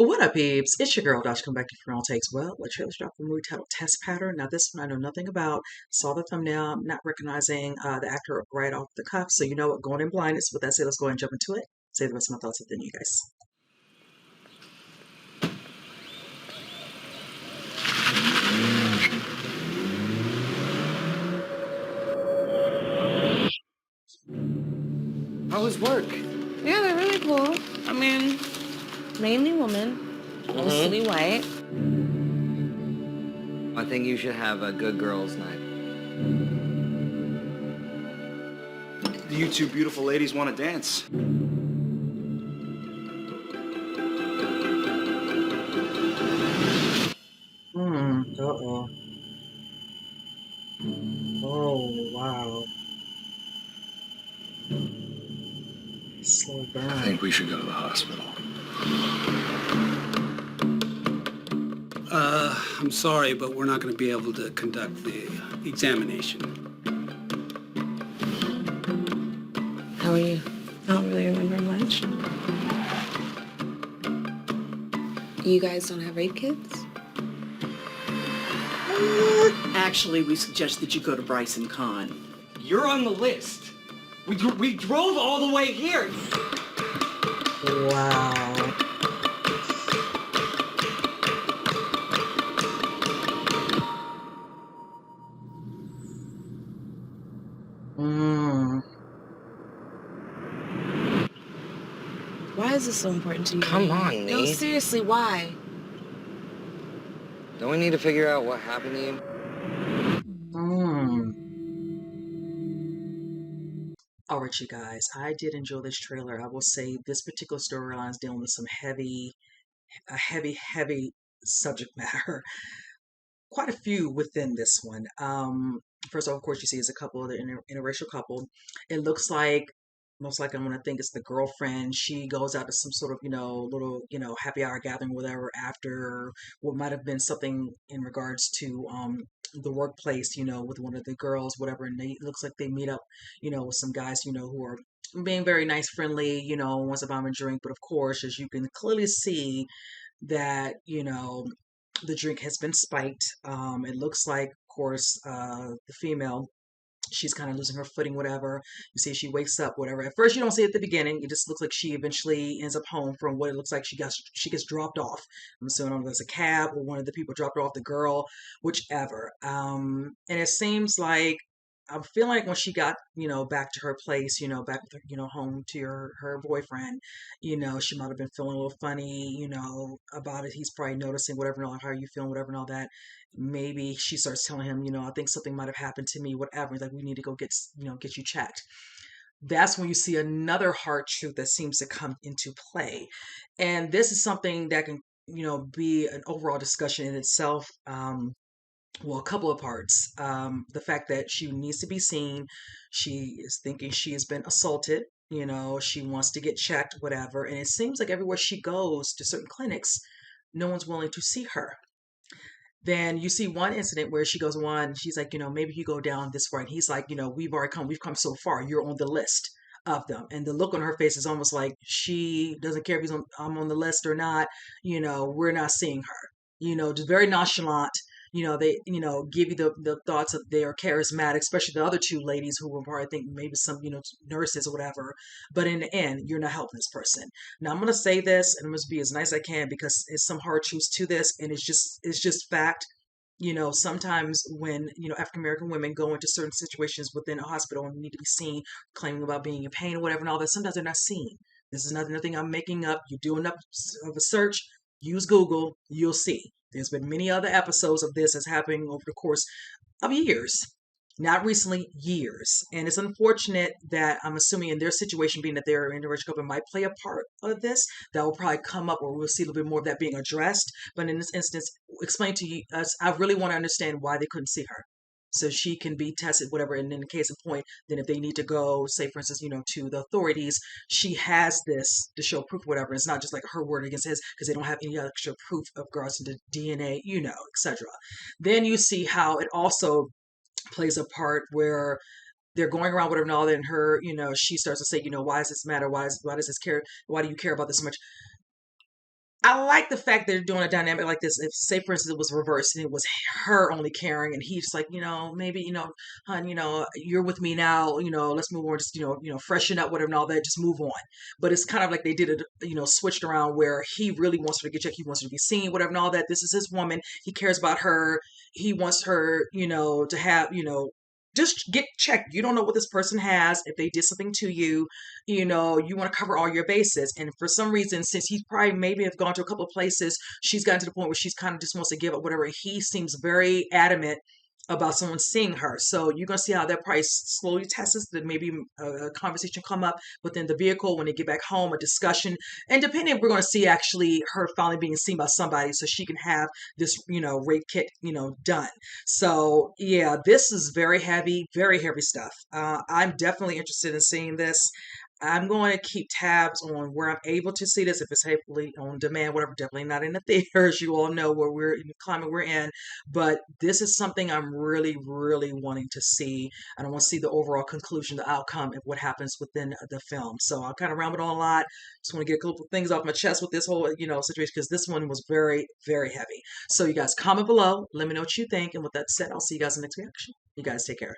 What up, peeps? It's your girl, Dash. Come back to Funeral Takes. Well, what trailer's dropped from movie titled Test Pattern. Now, this one I know nothing about. Saw the thumbnail, I'm not recognizing the actor right off the cuff. So, you know what? Going in blind is with that said, let's go ahead and jump into it. Say the rest of my thoughts within you guys. How was work? Yeah, they're really cool. I mean, mainly women, mostly white. I think you should have a good girls' night. You two beautiful ladies want to dance. Uh-oh. Oh, wow. Slow I burn. think we should go to the hospital. I'm sorry, but we're not going to be able to conduct the examination. How are you? I don't really remember much. You guys don't have rape kits? Actually, we suggest that you go to Bryson Con. You're on the list. We drove all the way here. Wow. Mm. Why is this so important to you? Come on, No, Nee. seriously, why? Don't we need to figure out what happened to you? Mm. All right, you guys. I did enjoy this trailer. I will say this particular storyline is dealing with some heavy subject matter. Quite a few within this one. First off, of course, you see is a couple of the interracial couple. It looks like most likely I'm gonna think it's the girlfriend. She goes out to some sort of, little, happy hour gathering, whatever, after what might have been something in regards to the workplace, with one of the girls, whatever, and it looks like they meet up, with some guys, who are being very nice, friendly, wants to buy them a drink. But of course, as you can clearly see, that the drink has been spiked. It looks like, of course, the female, she's kind of losing her footing, whatever. You see, she wakes up, whatever. At first, you don't see it at the beginning. It just looks like she eventually ends up home from what it looks like she gets dropped off. I'm assuming there's a cab or one of the people dropped her off, the girl, whichever. And it seems like I feel like when she got, back to her place, back with her, home to her boyfriend, she might have been feeling a little funny, about it. He's probably noticing whatever and all, how are you feeling, whatever and all that. Maybe she starts telling him, I think something might have happened to me, whatever. Like, we need to go get you checked. That's when you see another hard truth that seems to come into play. And this is something that can, be an overall discussion in itself. Well, a couple of parts. The fact that she needs to be seen. She is thinking she has been assaulted. She wants to get checked, whatever. And it seems like everywhere she goes to certain clinics, no one's willing to see her. Then you see one incident where she goes on, she's like, maybe you go down this way. And he's like, we've come so far. You're on the list of them. And the look on her face is almost like she doesn't care if I'm on the list or not. We're not seeing her. Just very nonchalant. They, give you the thoughts of they are charismatic, especially the other two ladies who were more, I think, maybe some, nurses or whatever. But in the end, you're not helping this person. Now I'm going to say this, and I'm going to be as nice as I can because it's some hard truths to this, and it's just fact. Sometimes when, African American women go into certain situations within a hospital and need to be seen, claiming about being in pain or whatever and all that, sometimes they're not seen. This is nothing I'm making up. You do enough of a search, use Google, you'll see. There's been many other episodes of this that's happening over the course of years. Not recently, years. And it's unfortunate that I'm assuming in their situation, being that they're an interracial couple, might play a part of this. That will probably come up, or we'll see a little bit more of that being addressed. But in this instance, explain to us, I really want to understand why they couldn't see her. So she can be tested, whatever. And in the case of point, then if they need to go, say, for instance, to the authorities, she has this to show proof, whatever. It's not just like her word against his because they don't have any extra proof of regards to the DNA, etc. Then you see how it also plays a part where they're going around whatever and all that, and her, she starts to say, why does this matter? Why does this care? Why do you care about this so much? I like the fact they're doing a dynamic like this. If, say, for instance, it was reversed and it was her only caring, and he's like, maybe, hon, you're with me now, let's move on, just, freshen up, whatever, and all that, just move on. But it's kind of like they did it, switched around where he really wants her to get checked, he wants her to be seen, whatever, and all that. This is his woman. He cares about her. He wants her, to have, just get checked. You don't know what this person has. If they did something to you, you want to cover all your bases. And for some reason, since he's probably maybe have gone to a couple of places, she's gotten to the point where she's kind of just wants to give up whatever. He seems very adamant about someone seeing her. So you're going to see how that price slowly tests, that maybe a conversation come up within the vehicle when they get back home, a discussion. And depending, we're going to see actually her finally being seen by somebody so she can have this, rape kit, done. So yeah, this is very heavy stuff. I'm definitely interested in seeing this. I'm going to keep tabs on where I'm able to see this. If it's hopefully on demand, whatever, definitely not in the theaters. You all know where we're in the climate we're in. But this is something I'm really, really wanting to see. And I want to see the overall conclusion, the outcome of what happens within the film. So I'll kind of ramble on a lot. Just want to get a couple of things off my chest with this whole, situation, because this one was very, very heavy. So you guys comment below. Let me know what you think. And with that said, I'll see you guys in the next reaction. You guys take care.